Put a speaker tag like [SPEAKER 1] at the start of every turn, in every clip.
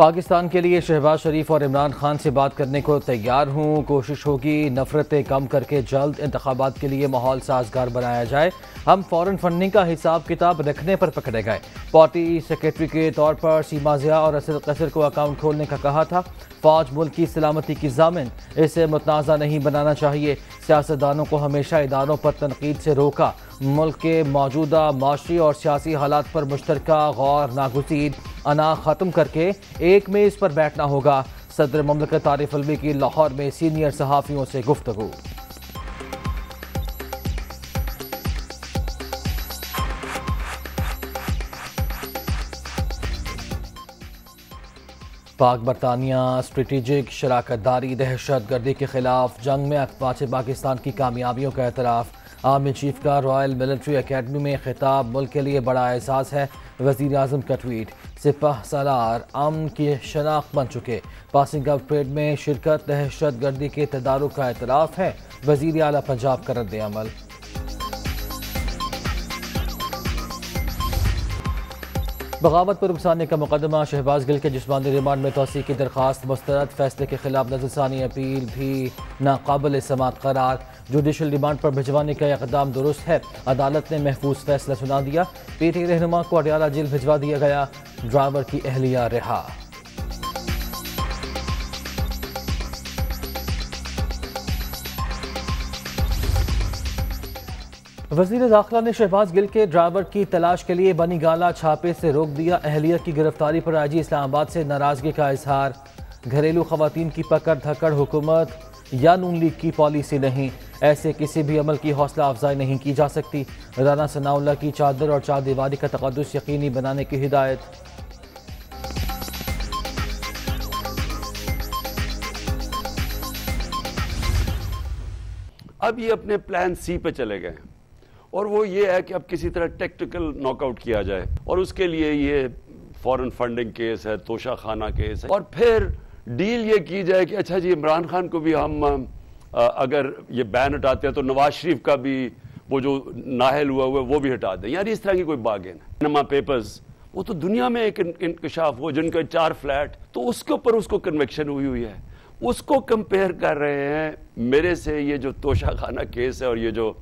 [SPEAKER 1] پاکستان کے لیے شہباز شریف اور عمران خان سے بات کرنے کو تیار ہوں. کوشش ہوگی نفرتیں کم کر کے جلد انتخابات کے لیے ماحول سازگار بنایا جائے. ہم فورن فنڈنگ کا حساب کتاب رکھنے پر پکڑے گئے. پارٹی سیکریٹری کے طور پر سیما ضیاء اور اسد قیصر کو اکاؤنٹ کھولنے کا کہا تھا. فوج ملک کی سلامتی کی ضامن، اسے متنازع نہیں بنانا چاہیے. سیاستدانوں کو ہمیشہ اداروں پر تنقید سے روکا. ملک کے موجودہ معاشی اور سیاسی حالات پر مشترکہ غور ناگزیر انا ختم کر کے ایک میز پر بیٹھنا ہوگا. صدر مملکت عارف علوی کی لاہور میں سینئر صحافیوں سے گفتگو. پاک برطانیہ اسٹریٹجک شراکت داری دہشت گردی کے خلاف جنگ میں اقوام پاکستان کی کامیابیوں کا اعتراف. آرمی چیف کا رائل ملٹری اکیڈمی میں خطاب ملک کے لیے بڑا اعزاز ہے. وزیر اعظم کا ٹویٹ، سپہ سالار امن کی شناخت بن چکے. پاسنگ آؤٹ پریڈ میں شرکت دہشت گردی کے تدارک کا اعتراف ہے. وزیر اعلیٰ پنجاب کا رد عمل. بغاوت پر اکسانے کا مقدمہ، شہباز گل کے جسمانی ریمانڈ میں توسیع کی درخواست مسترد. فیصلے کے خلاف نظر ثانی اپیل بھی ناقابل سماعت قرار. جوڈیشل ریمانڈ پر بھجوانے کا اقدام درست ہے. عدالت نے محفوظ فیصلہ سنا دیا. پی ٹی رہنما کو اڈیالہ جیل بھجوا دیا گیا. ڈرائیور کی اہلیہ رہا. وزیر داخلہ نے شہباز گل کے ڈرائیور کی تلاش کے لیے بنی گالہ چھاپے سے روک دیا. اہلیہ کی گرفتاری پر آئی جی اسلام آباد سے ناراضگی کا اظہار. گھریلو خواتین کی پکڑ دھکڑ حکومت یا نون لیگ کی پالیسی نہیں. ایسے کسی بھی عمل کی حوصلہ افزائی نہیں کی جا سکتی. رانا ثناء اللہ کی چادر اور چار دیواری کا تقدس یقینی بنانے کی ہدایت.
[SPEAKER 2] اب یہ اپنے پلان سی پہ چلے گئے اور وہ یہ ہے کہ اب کسی طرح ٹیکٹیکل ناک آؤٹ کیا جائے اور اس کے لیے یہ فورن فنڈنگ کیس ہے، توشہ خانہ کیس ہے، اور پھر ڈیل یہ کی جائے کہ اچھا جی عمران خان کو بھی ہم اگر یہ بین ہٹاتے ہیں تو نواز شریف کا بھی وہ جو نااہل ہوا ہے وہ بھی ہٹا دیں. یار اس طرح کی کوئی باغین ہے. پاناما پیپرز وہ تو دنیا میں ایک انکشاف ہو، جن کے 4 فلیٹ، تو اس کے اوپر اس کو کنوکشن ہوئی ہے. اس کو کمپیئر کر رہے ہیں میرے سے یہ جو توشہ خانہ کیس ہے اور یہ جو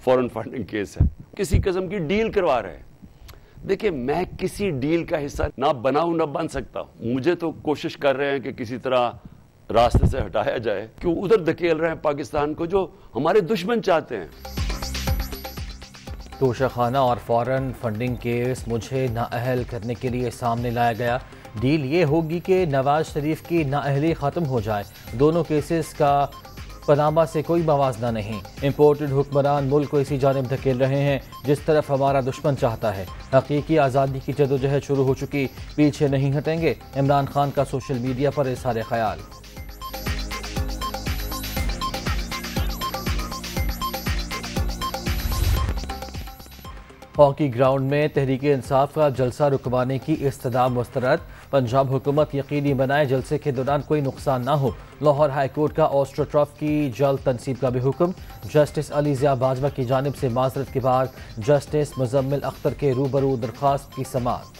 [SPEAKER 2] فورن فنڈنگ کیس ہے. کسی قسم کی ڈیل کروا رہے ہیں. دیکھیں میں کسی ڈیل کا حصہ نہ بناؤں نہ بن سکتا. مجھے تو کوشش کر رہے ہیں کہ کسی طرح راستے سے ہٹایا جائے، کیوں ادھر دھکیل رہے ہیں پاکستان کو جو ہمارے دشمن چاہتے ہیں.
[SPEAKER 1] توشہ خانہ اور فورن فنڈنگ کیس مجھے نااہل کرنے کے لیے سامنے لایا گیا. ڈیل یہ ہوگی کہ نواز شریف کی نااہلی ختم ہو جائے. دونوں کیسز کا پاناما سے کوئی موازنہ نہیں. امپورٹڈ حکمران ملک کو اسی جانب دھکیل رہے ہیں جس طرف ہمارا دشمن چاہتا ہے. حقیقی آزادی کی جدوجہد شروع ہو چکی، پیچھے نہیں ہٹیں گے. عمران خان کا سوشل میڈیا پر اظہار خیال. ہاکی گراؤنڈ میں تحریک انصاف کا جلسہ رکوانے کی استدعا مسترد. پنجاب حکومت یقینی بنائے جلسے کے دوران کوئی نقصان نہ ہو. لاہور ہائی کورٹ کا آسٹرو ٹرف کی جلد تنصیب کا بھی حکم. جسٹس علی ضیاء باجوہ کی جانب سے معذرت کے بعد جسٹس مزمل اختر کے روبرو درخواست کی سماعت.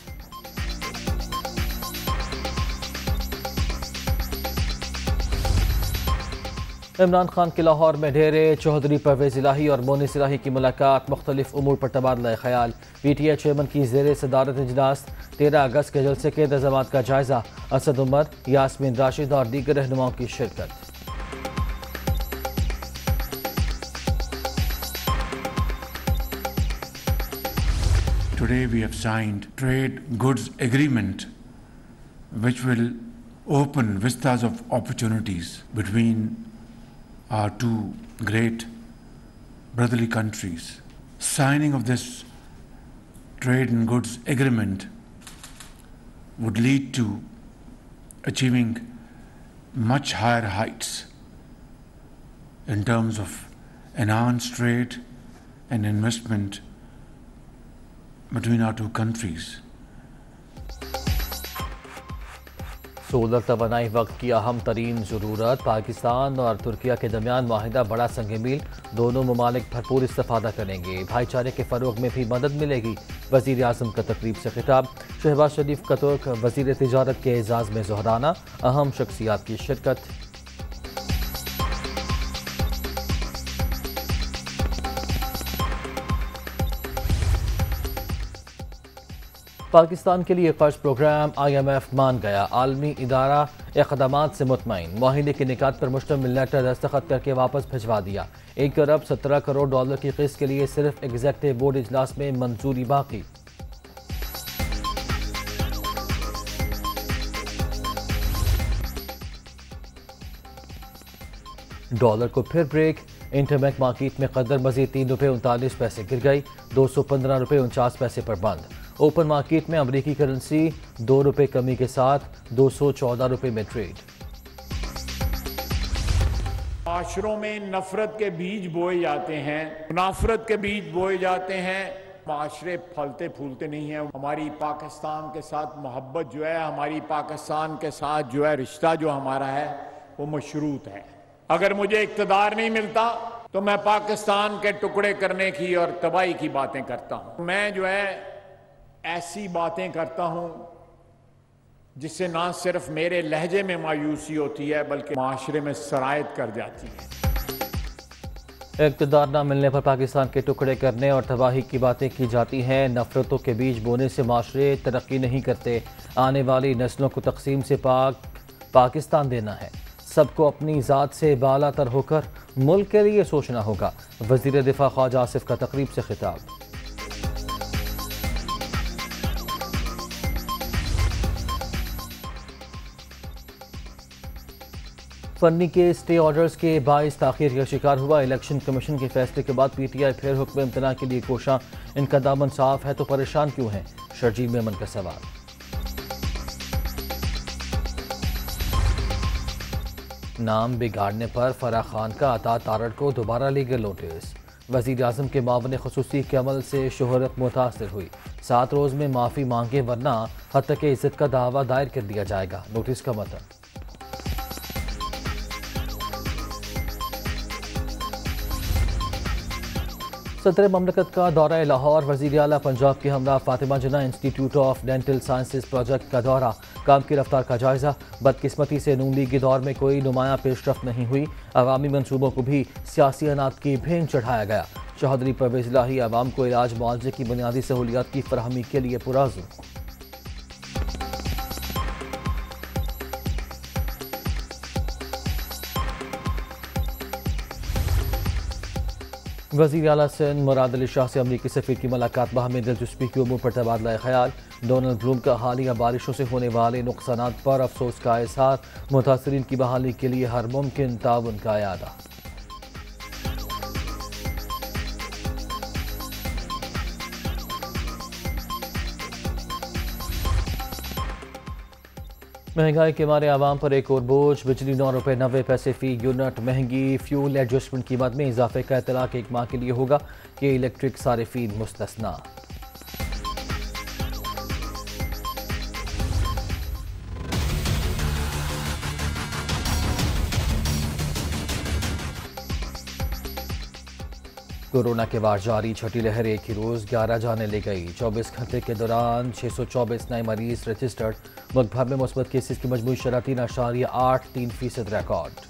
[SPEAKER 1] عمران خان کے لاہور میں ڈھیرے، چودھری پرویز الہی اور مونس الہی کی ملاقات. مختلف امور پر تبادلہ خیال. پی ٹی آئی چیئرمین کی زیر صدارت اجلاس. 13 اگست کے جلسے کے انتظامات کا جائزہ. اسد عمر، یاسمین راشد اور دیگر رہنماؤں کی شرکت.
[SPEAKER 3] Today we have signed trade goods agreement which will open vistas of opportunities between our two great brotherly countries. Signing of this trade and goods agreement would lead to achieving much higher heights in terms of enhanced trade and investment between our two countries.
[SPEAKER 1] Solar توانائی وقت کی اہم ترین ضرورت، پاکستان اور ترکیہ کے درمیان معاہدہ بڑا سنگ میل، دونوں ممالک بھرپور استفادہ کریں گے، بھائی چارے کے فروغ میں بھی مدد ملے گی۔ وزیر اعظم کا تقریب سے خطاب، شہباز شریف کا ترک وزیر تجارت کے اعزاز میں ظہرانہ، اہم شخصیات کی شرکت۔ پاکستان کے لیے قرض پروگرام IMF مان گیا، عالمی ادارہ اقدامات سے مطمئن، معاہدے کے نکات پر مشتمل لیٹر دستخط کر کے واپس بھجوا دیا۔ 1 ارب 17 کروڑ ڈالر کی قسط کے لیے صرف ایگزیکٹو بورڈ اجلاس میں منظوری باقی۔ ڈالر کو پھر بریک، انٹر بینک مارکیٹ میں قدر مزید 3 روپے 39 پیسے گر گئی، 215 روپے 49 پیسے پر بند۔ اوپن مارکیٹ میں امریکی کرنسی 2 روپے کمی کے ساتھ 214 روپے میں ٹریڈ۔
[SPEAKER 4] معاشروں میں نفرت کے بیج بوئے جاتے ہیں، منافرت کے بیج بوئے جاتے ہیں، معاشرے پھلتے پھولتے نہیں ہیں۔ ہماری پاکستان کے ساتھ محبت جو ہے، ہماری پاکستان کے ساتھ جو ہے رشتہ جو ہمارا ہے وہ مشروط ہے۔ اگر مجھے اقتدار نہیں ملتا تو میں پاکستان کے ٹکڑے کرنے کی اور تباہی کی باتیں کرتا ہوں۔ میں جو ہے ایسی باتیں کرتا ہوں جس سے نہ صرف میرے لہجے میں مایوسی ہوتی ہے بلکہ معاشرے میں سرایت کر جاتی ہے۔
[SPEAKER 1] اقتدار نہ ملنے پر پاکستان کے ٹکڑے کرنے اور تباہی کی باتیں کی جاتی ہیں، نفرتوں کے بیج بونے سے معاشرے ترقی نہیں کرتے، آنے والی نسلوں کو تقسیم سے پاکستان دینا ہے، سب کو اپنی ذات سے بالا تر ہو کر ملک کے لیے سوچنا ہوگا۔ وزیر دفاع خواجہ آصف کا تقریب سے خطاب۔ فنی کے اسٹے آرڈرز کے باعث تاخیر کا شکار ہوا، الیکشن کمیشن کے فیصلے کے بعد PTI پھر حکم امتناع کے لیے کوشاں، ان کا دامن صاف ہے تو پریشان کیوں ہیں؟ شرجیل میمن کا سوال۔ نام بگاڑنے پر فرح خان کا عطا تارڑ کو دوبارہ لیگل نوٹس، وزیر اعظم کے معاون خصوصی کے عمل سے شہرت متاثر ہوئی، 7 روز میں معافی مانگے ورنہ ہتک عزت کا دعویٰ دائر کر دیا جائے گا، نوٹس کا متن۔ صدر مملکت کا دورہ لاہور، وزیر اعلیٰ پنجاب کے ہمراہ Fatima Jinnah institute of dental sciences project کا دورہ، کام کی رفتار کا جائزہ۔ بدقسمتی سے نون لیگ کے دور میں کوئی نمایاں پیش رفت نہیں ہوئی، عوامی منصوبوں کو بھی سیاسی اناٹ کی بھین چڑھایا گیا۔ چودھری پرویز الہی عوام کو علاج معالجے کی بنیادی سہولیات کی فراہمی کے لیے پرعزم۔ وزیر اعلیٰ سندھ مراد علی شاہ سے امریکی سفیر کی ملاقات، باہمی دلچسپی کے امور پر تبادلہ خیال۔ ڈونلڈ بلوم کا حالیہ بارشوں سے ہونے والے نقصانات پر افسوس کا اظہار، متاثرین کی بحالی کے لیے ہر ممکن تعاون کا اعادہ۔ مہنگائی کے مارے عوام پر ایک اور بوجھ، بجلی 9 روپے 90 پیسے فی یونٹ مہنگی، فیول ایڈجسٹمنٹ قیمت میں اضافے کا اطلاق 1 ماہ کے لیے ہوگا کہ الیکٹرک صارفین مستثنیٰ۔ کورونا کے وار جاری، چھٹی لہر ایک ہی روز 11 جانیں لے گئی، 24 گھنٹے کے دوران 624 نئے مریض رجسٹرڈ، ملک بھر میں مثبت کیسز کی مجموعی شرح 3.83% ریکارڈ۔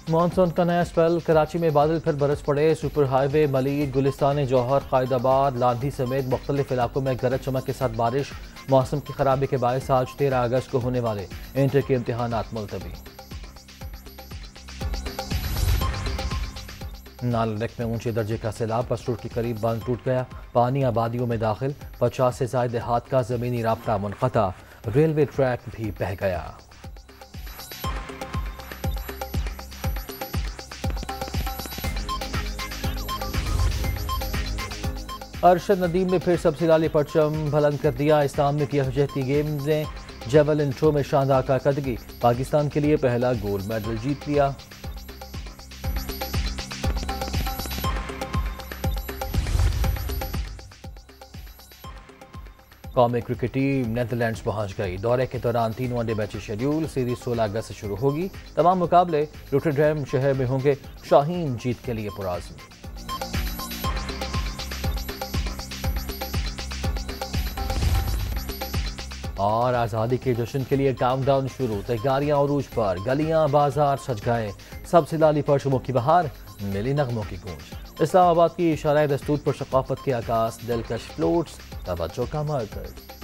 [SPEAKER 1] مانسون کا نیا اسپیل، کراچی میں بادل پھر برس پڑے، سپر ہائی وے ملید، گلستان جوہر، قائد آباد، لاندھی سمیت مختلف علاقوں میں گرج چمک کے ساتھ بارش، موسم کی خرابی کے باعث آج 13 اگست کو ہونے والے انٹر کے امتحانات ملتوی۔ نالندک میں اونچے درجے کا سیلاب، بس روڈ کے قریب بند ٹوٹ گیا، پانی آبادیوں میں داخل، 50 سے زائد دیہات کا زمینی رابطہ منقطع، ریلوے ٹریک بھی بہہ گیا۔ ارشد ندیم نے پھر سب سے لالی پرچم بلند کر دیا، اسلام میں کی یکجہتی گیمز نے جیولن تھرو میں شاندار کارکردگی، پاکستان کے لیے پہلا گولڈ میڈل جیت لیا۔ قومی کرکٹ ٹیم نیدرلینڈز پہنچ گئی. دورے کے دوران 3 one day matches schedule. Series 16 اگست سے شروع ہوگی. تمام مقابلے روٹرڈیم شہر میں ہوں گے. شاہین جیت کے لیے پرعزم. اور آزادی کے جشن کے لیے کاؤنٹ ڈاؤن شروع. تیاریاں عروج پر. گلیاں بازار سج گئے. سب سے لالی پرچموں کی بہار. ملی نغموں کی گونج. اسلام آباد کی شرح دستور پر ثقافت کے عکاس. دلکش فلوٹس توجہ کا مرکز.